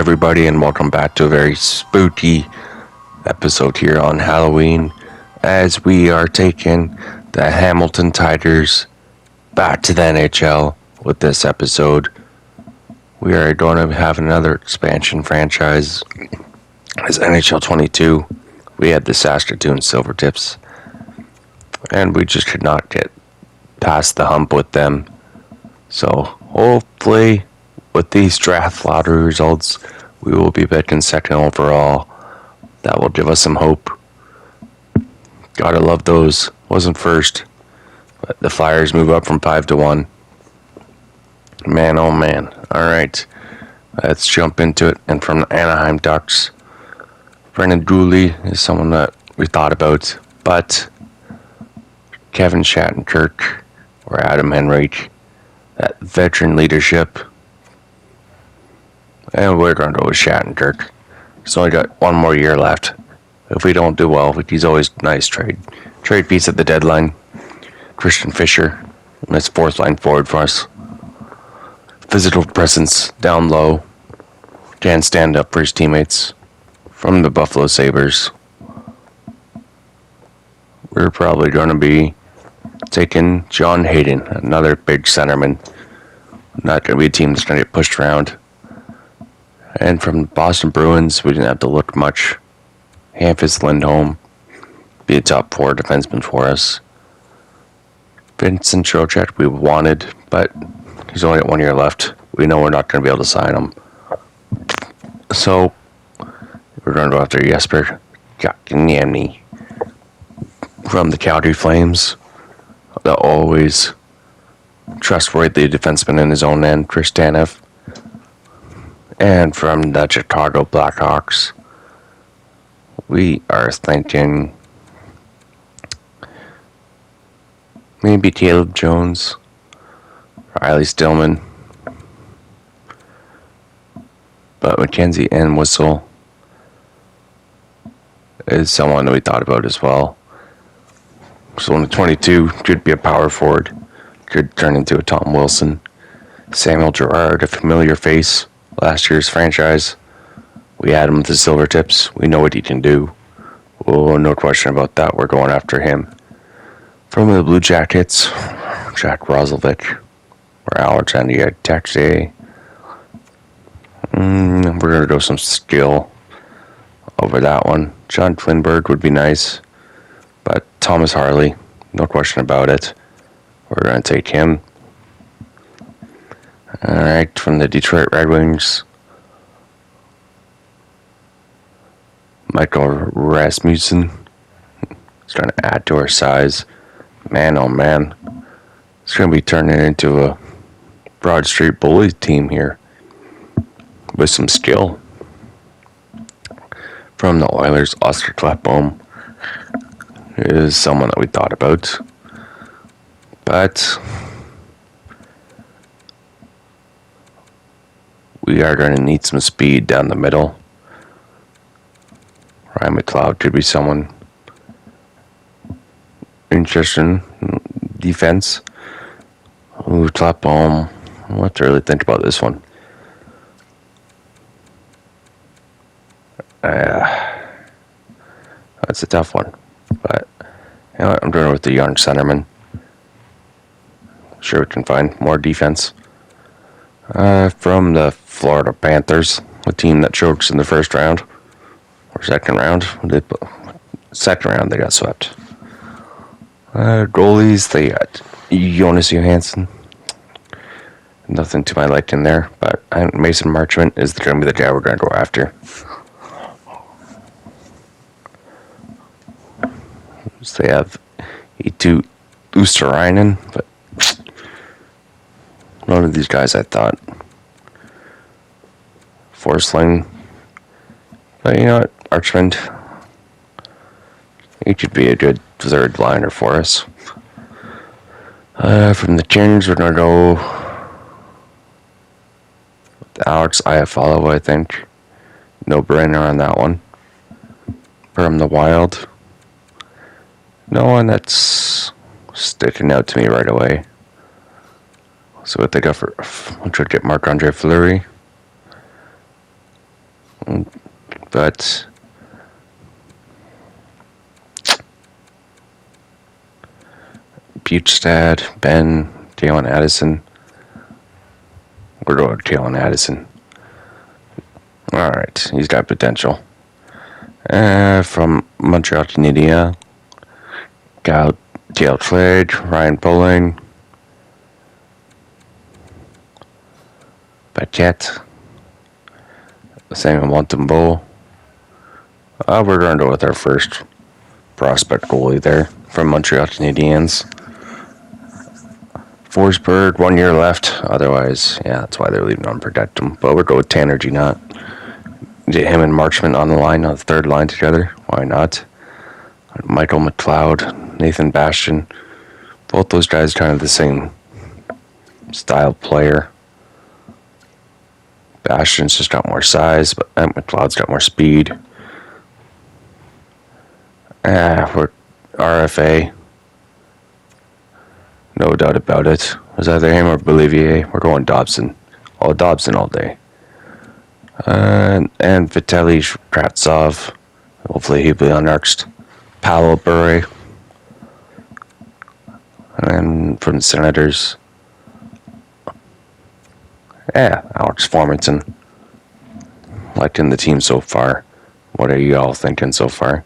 everybody, and welcome back to a very spooky episode here on Halloween as we are taking the Hamilton Tigers back to the NHL with this episode. We are going to have another expansion franchise as NHL 22. We had the Saskatoon Silvertips, and we just could not get past the hump with them. So hopefully, with these draft lottery results, we will be back in second overall. That will give us some hope. Gotta love those. Wasn't first, but the Flyers move up from 5-1. Man, oh man. Alright, let's jump into it. And from the Anaheim Ducks, Brendan Dooley is someone that we thought about, but Kevin Shattenkirk or Adam Henrique, that veteran leadership. And we're going to go with Shattenkirk. He's only got one more year left. If we don't do well, he's always nice trade piece at the deadline. Christian Fischer, nice fourth line forward for us. Physical presence down low. Can stand up for his teammates. From the Buffalo Sabres, we're probably going to be taking John Hayden, another big centerman. Not going to be a team that's going to get pushed around. And from the Boston Bruins, we didn't have to look much. Hampus Lindholm, be a top four defenseman for us. Vincent Trocheck, we wanted, but he's only got 1 year left. We know we're not going to be able to sign him. So, we're going to go after Jesper Kotkaniemi from the Calgary Flames. The always trustworthy defenseman in his own end, Chris Tanev. And from the Chicago Blackhawks, we are thinking maybe Caleb Jones, Riley Stillman, but Mackenzie and Whistle is someone that we thought about as well. So only 22, could be a power forward, could turn into a Tom Wilson. Samuel Girard, a familiar face. Last year's franchise, we had him with the Silvertips. We know what he can do. Oh, no question about that. We're going after him. From the Blue Jackets, Jack Roslovic or Alexander Taxi. We're going to go some skill over that one. John Klingberg would be nice, but Thomas Harley, no question about it. We're going to take him. Alright, from the Detroit Red Wings, Michael Rasmussen. He's trying to add to our size. Man, oh man. It's going to be turning into a Broad Street Bullies team here with some skill. From the Oilers, Oscar Klefbom is someone that we thought about. But we are going to need some speed down the middle. Ryan McLeod could be someone interested in defense. Ooh, Klefbom. I'll have to really think about this one. That's a tough one. But you know what? I'm doing it with the young centerman. Sure we can find more defense. From the Florida Panthers, a team that chokes in the first round or second round. Second round, they got swept. Goalies, they got Jonas Johansson. Nothing to my liking there, but Mason Marchment is going to be the guy we're going to go after. So they have E2 Ustarainen, but none of these guys I thought. Forsling. But you know what? Archmond. He could be a good third liner for us. From the Kings, we're going to go with Alex Iafallo, I think. No brainer on that one. From the Wild. No one that's sticking out to me right away. So what they got for... We'll try to get Marc-Andre Fleury. but Butchstad, Ben, Jalen Addison. We're going to Jalen Addison. Alright, he's got potential. From Montreal Canadiens, got Dale Trade, Ryan Poling, Paquette, Samuel Montembeau. We're going to go with our first prospect goalie there from Montreal Canadiens. Forsberg, 1 year left. Otherwise, yeah, that's why they're leaving unprotected him. But we'll go with Tanner Ginott. Get him and Marchment on the line, on the third line together. Why not? Michael McLeod, Nathan Bastian. Both those guys kind of the same style player. Bastian's just got more size, but McLeod's got more speed. We're RFA. No doubt about it. Was either him or Bolivier. We're going Dobson. Dobson all day. And Vitaly Kravtsov. Hopefully he'll be on next. Paolo Bure. And from the Senators. Alex Formanton. Liking the team so far. What are you all thinking so far?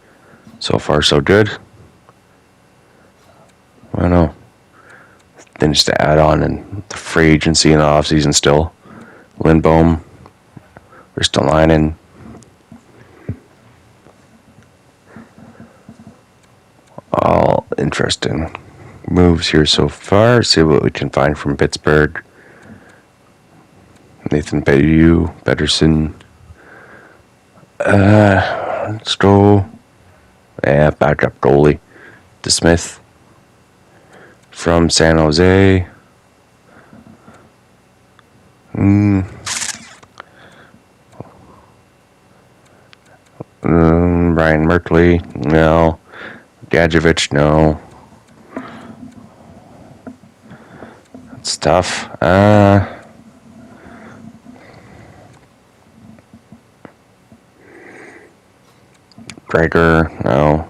So far, so good? I don't know. Things to add on in the free agency and the offseason still. Lindbohm. Ristolainen. All interesting moves here so far. See what we can find from Pittsburgh. Nathan Pedersen. Let's go. Backup goalie. DeSmith. From San Jose. Brian Merkley, no. Gadjevich, no. That's tough. Gregor, no.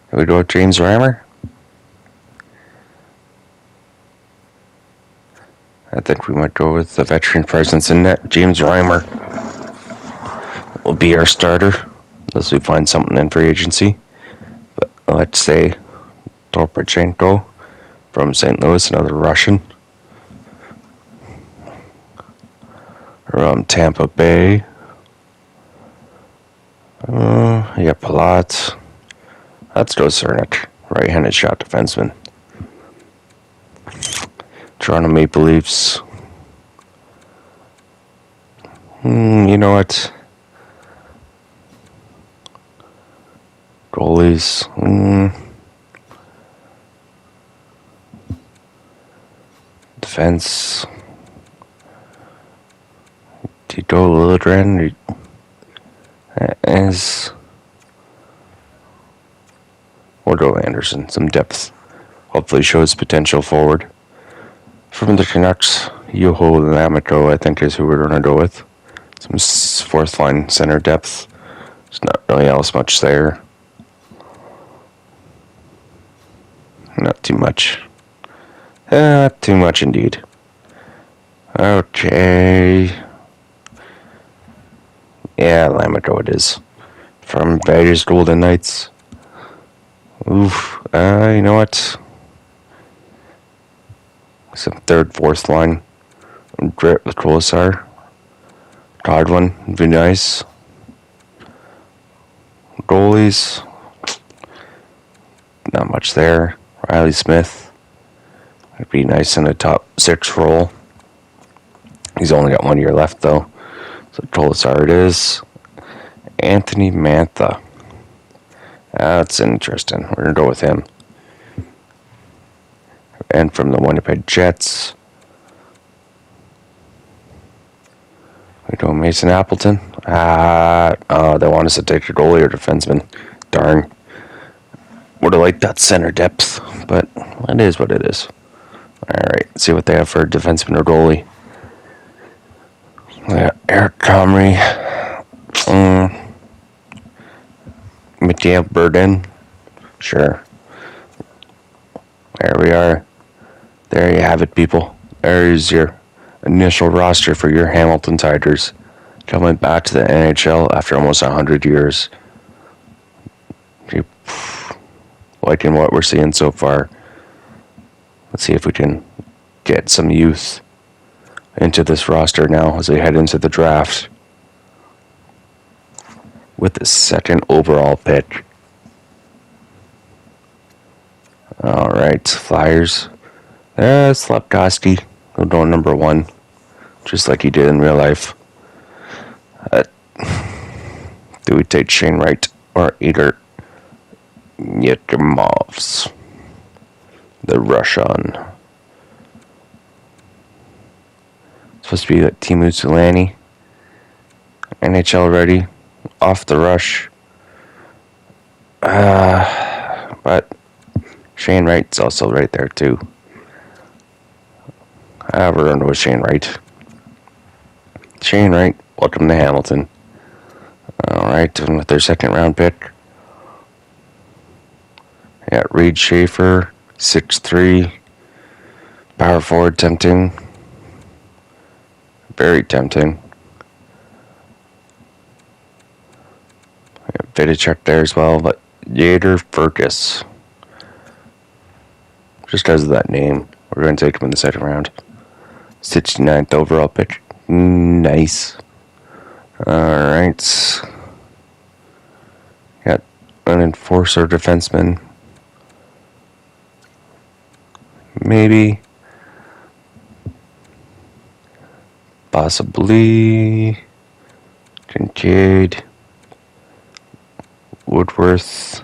Can we go with James Reimer? I think we might go with the veteran presence in net. James Reimer will be our starter unless we find something in free agency. But let's say Torpachenko from St. Louis, another Russian. From Tampa Bay. You got Palat. Let's go Cernak, right-handed shot defenseman. Toronto Maple Leafs. You know what? Goalies. Defense. Tito Liljegren is. We'll go Anderson. Some depth. Hopefully shows potential forward. From the Canucks, Yoho Lamico, I think, is who we're going to go with. Some fourth line center depth. There's not really else much there. Not too much. Too much indeed. Okay. Yeah, Lamico it is. From Vegas Golden Knights. Oof. You know what? Some third, fourth line. Grit with Colasar. Godwin would be nice. Goalies. Not much there. Riley Smith. Would be nice in a top 6 role. He's only got 1 year left though. So Colasar it is. Anthony Mantha. That's interesting. We're going to go with him. And from the Winnipeg Jets, we go Mason Appleton. They want us to take a goalie or defenseman. Darn. Would have liked that center depth, but it is what it is. Alright, see what they have for a defenseman or goalie. Eric Comrie. Yeah, Burden. Sure. There we are. There you have it, people. There's your initial roster for your Hamilton Tigers. Coming back to the NHL after almost 100 years. Liking what we're seeing so far. Let's see if we can get some youth into this roster now as we head into the draft. With the second overall pick. Alright, Flyers. Slapkowski. We'll go number 1. Just like he did in real life. Do we take Shane Wright or Igor Yeremovs? The Russian. Supposed to be like Teemu Selanne. NHL ready. Off the rush. But Shane Wright's also right there too. We're going to go with Shane Wright. Shane Wright, welcome to Hamilton. Alright, and with their second round pick. Got Reed Schaefer, 6'3". Power forward tempting. Very tempting. Vidichuk there as well, but Yater Fergus. Just because of that name, we're going to take him in the second round. 69th overall pick. Nice. Alright. Got an enforcer defenseman. Maybe. Possibly. Kincaid. Woodworth.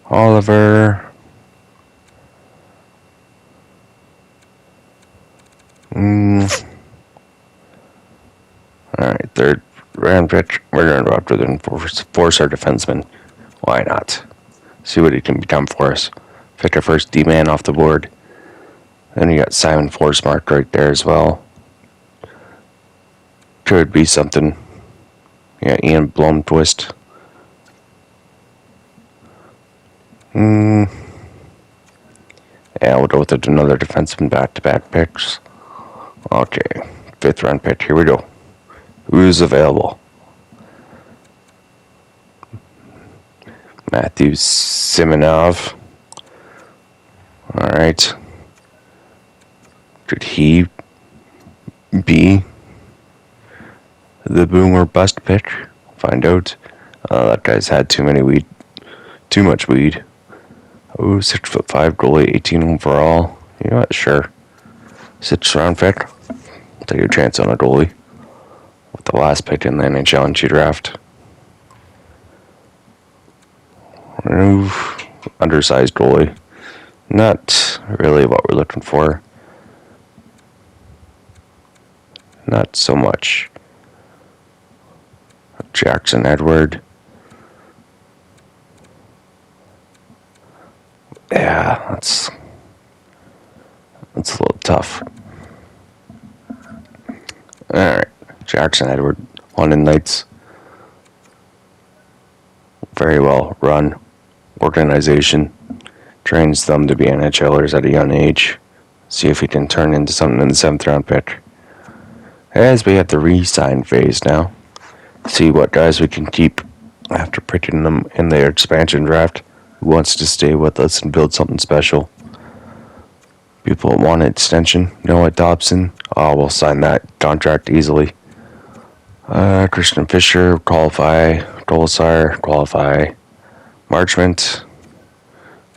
Oliver. Alright, third round pick. We're going to go after the enforcer defenseman. Why not? See what he can become for us. Pick our first D-man off the board. Then you got Simon Forsmark right there as well. Could be something. Yeah, Ian Blomqvist. Yeah, we'll go with another defenseman back-to-back picks. Okay, 5th round pick. Here we go. Who's available? Matthew Simonov. Alright. Could he be the boom or bust pick? Find out. That guy's had too much weed. Oh, 6'5" goalie, 18 overall. You know what? Sure. 6th round pick. Take a chance on a goalie. With the last pick in the NHL NG draft. Undersized goalie. Not really what we're looking for. Not so much. Jackson Edward. Yeah, that's a little tough. Alright, Jackson Edward, London Knights. Very well run organization. Trains them to be NHLers at a young age. See if he can turn into something in the 7th round pick. As we have the re-sign phase now. See what guys we can keep after picking them in their expansion draft. Who wants to stay with us and build something special. People want an extension. Noah Dobson. Oh, we'll sign that contract easily. Christian Fisher, qualify. Golisar, qualify. Marchment.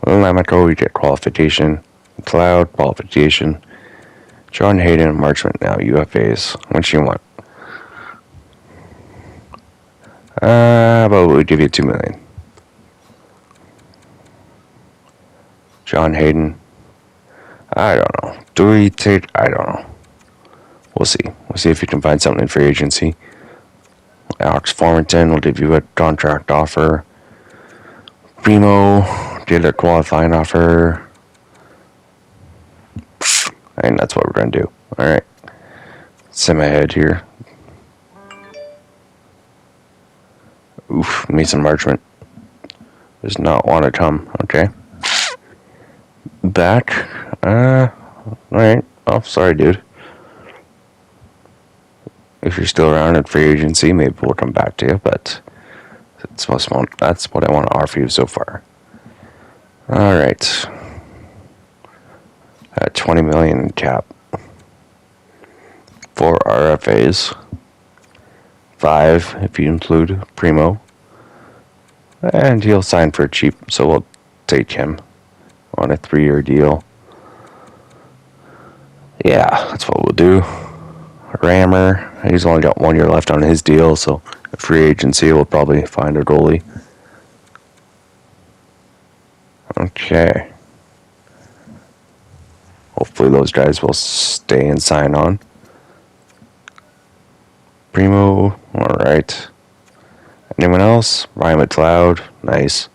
Lamico, we get qualification. Cloud, qualification. John Hayden and Marchment now, UFAs. What you want? But we'll give you $2 million. John Hayden. I don't know. Do we take... I don't know. We'll see. We'll see if you can find something in free agency. Alex Formanton will give you a contract offer. Primo did a qualifying offer. And that's what we're going to do. Alright. Sim ahead here. Oof. Mason Marchment. Does not want to come. Okay. Back. Alright. Oh, sorry, dude. If you're still around at free agency, maybe we'll come back to you, but that's what I want to offer you so far. Alright. 20 million in cap. 4 RFAs. 5 if you include Primo. And he'll sign for cheap, so we'll take him on a 3-year deal. Yeah, that's what we'll do. Rammer, he's only got 1 year left on his deal, so free agency will probably find a goalie. Okay. Hopefully those guys will stay and sign on. Primo, alright. Anyone else? Ryan McLeod, nice.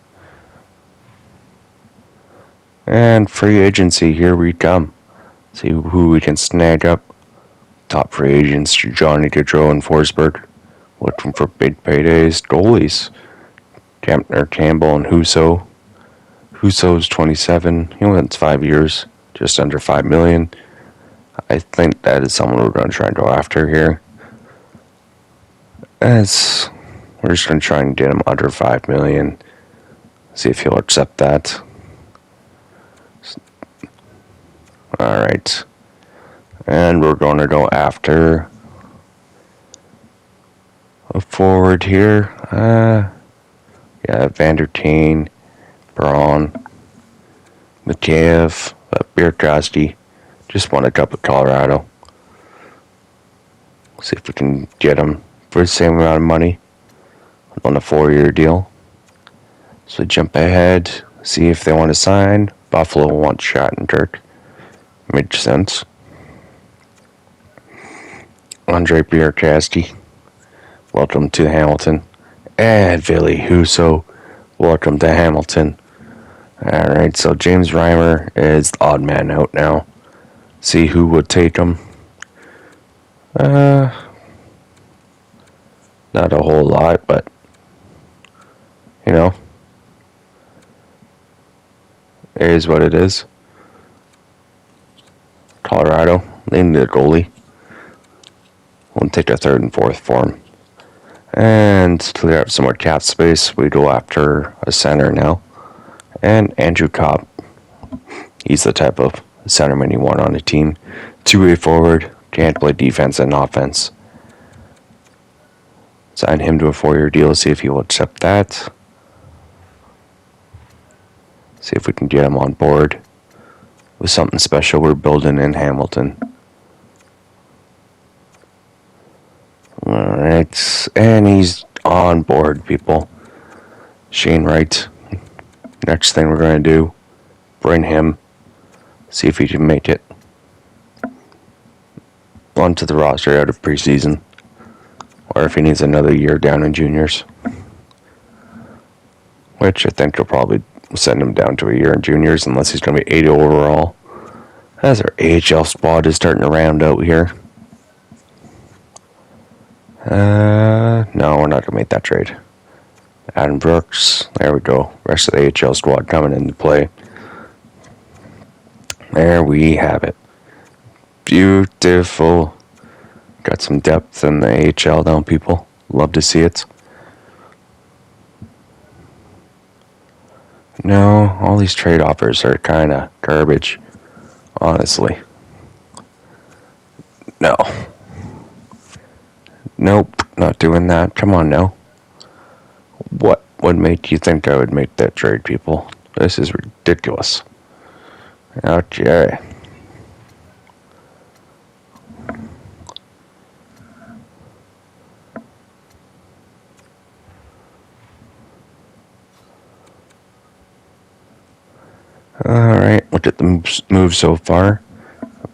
And free agency, here we come. See who we can snag up. Top free agents, Johnny Gaudreau and Forsberg. Looking for big paydays. Goalies, Kempner, Campbell, and Husso. Husso's 27. He went 5 years, just under $5 million. I think that is someone we're going to try and go after here. As we're just going to try and get him under $5 million. See if he'll accept that. Alright. And we're going to go after a forward here. Vander Kane, Braun, Mikheyev, Bierkowski. Just want a cup of Colorado. See if we can get him for the same amount of money on a 4-year deal. So jump ahead, see if they want to sign. Buffalo wants Shattenkirk. Makes sense. Andre Bierkowski, welcome to Hamilton. And Ville Husso, welcome to Hamilton. Alright, so James Reimer is the odd man out now. See who would take him. Not a whole lot, but you know, it is what it is. Colorado, they need a goalie. We'll take a 3rd and 4th for him. And to clear up some more cap space, we go after a center now. And Andrew Copp. He's the type of centerman you want on a team. 2-way forward, can't play defense and offense. Sign him to a 4-year deal, see if he will accept that. See if we can get him on board with something special we're building in Hamilton. Alright, and he's on board, people. Shane Wright. Next thing we're going to do, bring him, see if he can make it onto the roster out of preseason, or if he needs another year down in juniors. Which I think he'll probably send him down to a year in juniors, unless he's going to be 80 overall. As our AHL squad is starting to round out here. No, we're not going to make that trade. Adam Brooks, there we go. Rest of the AHL squad coming into play. There we have it. Beautiful. Got some depth in the AHL down, people. Love to see it. No, all these trade offers are kind of garbage, honestly. No. Nope, not doing that. Come on now. What would make you think I would make that trade, people? This is ridiculous. Okay. Alright, look at the moves so far.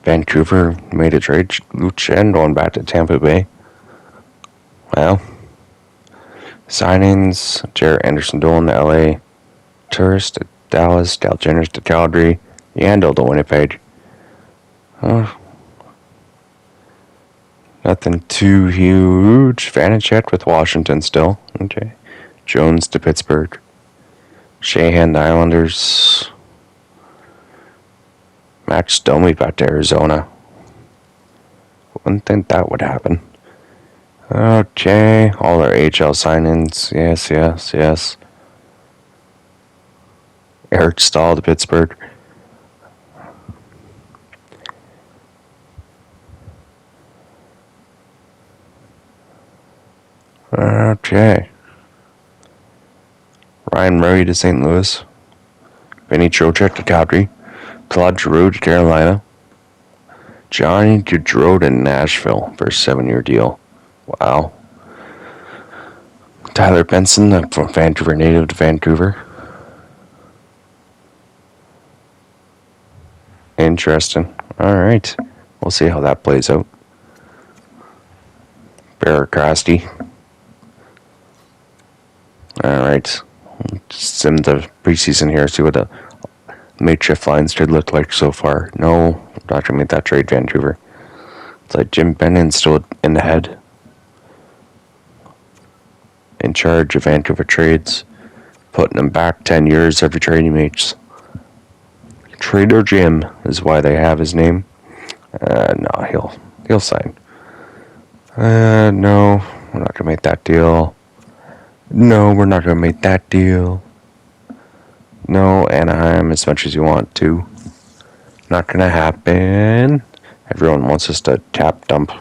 Vancouver made a trade. Lucien going back to Tampa Bay. Well, signings, Jared Anderson-Dolan to LA, Turris to Dallas, Dal Jenners to Calgary, Yandel to Winnipeg. Nothing too huge. Vanacek with Washington still. Okay. Jones to Pittsburgh. Shahan Islanders. Max Domi back to Arizona. Wouldn't think that would happen. Okay, all our HL sign-ins. Yes. Eric Stahl to Pittsburgh. Okay. Ryan Murray to St. Louis. Vinny Trocheck to Calgary. Claude Giroux to Carolina. Johnny Gaudreau to Nashville for a 7-year deal. Wow. Tyler Benson from Vancouver native to Vancouver. Interesting. Alright. We'll see how that plays out. Barrett Crosty. Alright. Sim the preseason here, see what the makeshift lines could look like so far. No, not gonna make that trade, Vancouver. It's like Jim Bennon still in the head. In charge of Vancouver trades. Putting him back 10 years every trade he makes. Trader Jim is why they have his name. No, he'll sign. No, we're not gonna make that deal. No, we're not gonna make that deal. No, Anaheim, as much as you want to. Not gonna happen. Everyone wants us to tap dump.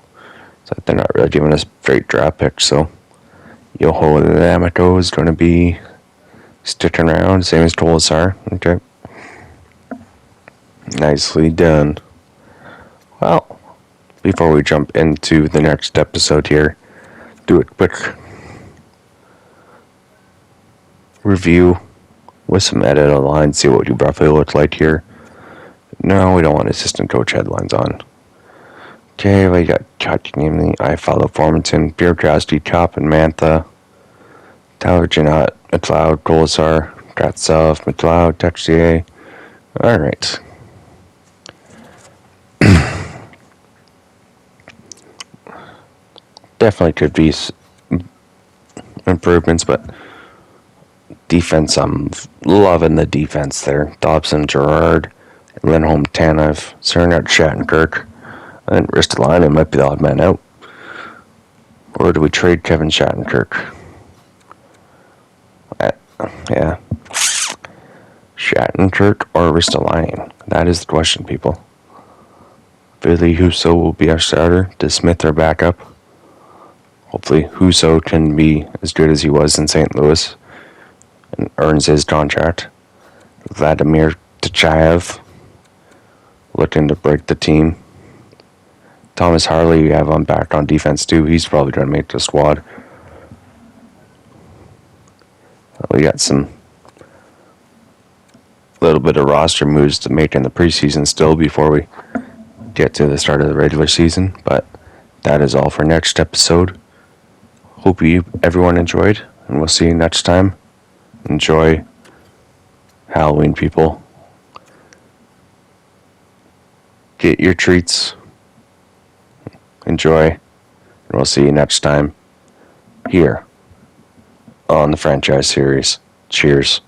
So they're not really giving us straight draft picks, so Yoho Lamato is gonna be sticking around, same as Tolasar. Okay. Nicely done. Well, before we jump into the next episode here, do a quick review with some edited lines, see what you roughly look like here. No, we don't want assistant coach headlines on. Okay, we got namely I follow Formanton, Bureaucracy, Chop, and Mantha, Tyler Janot, McLeod, Colasar, Kratzov, McLeod, Texier. Alright. Definitely could be improvements, but defense, I'm loving the defense there. Dobson, Gerard, Lindholm, Tanev, Cernak, Shattenkirk, and Ristolainen might be the odd man out. Or do we trade Kevin Shattenkirk? Yeah. Shattenkirk or Ristolainen? That is the question, people. Billy Husso will be our starter. Does Smith our backup? Hopefully Husso can be as good as he was in St. Louis and earns his contract. Vladimir Tchayev looking to break the team. Thomas Harley we have on back on defense too. He's probably going to make the squad. We got some little bit of roster moves to make in the preseason still before we get to the start of the regular season. But that is all for next episode. Hope everyone enjoyed, and we'll see you next time. Enjoy Halloween, people. Get your treats. Enjoy. And we'll see you next time here on the franchise series. Cheers.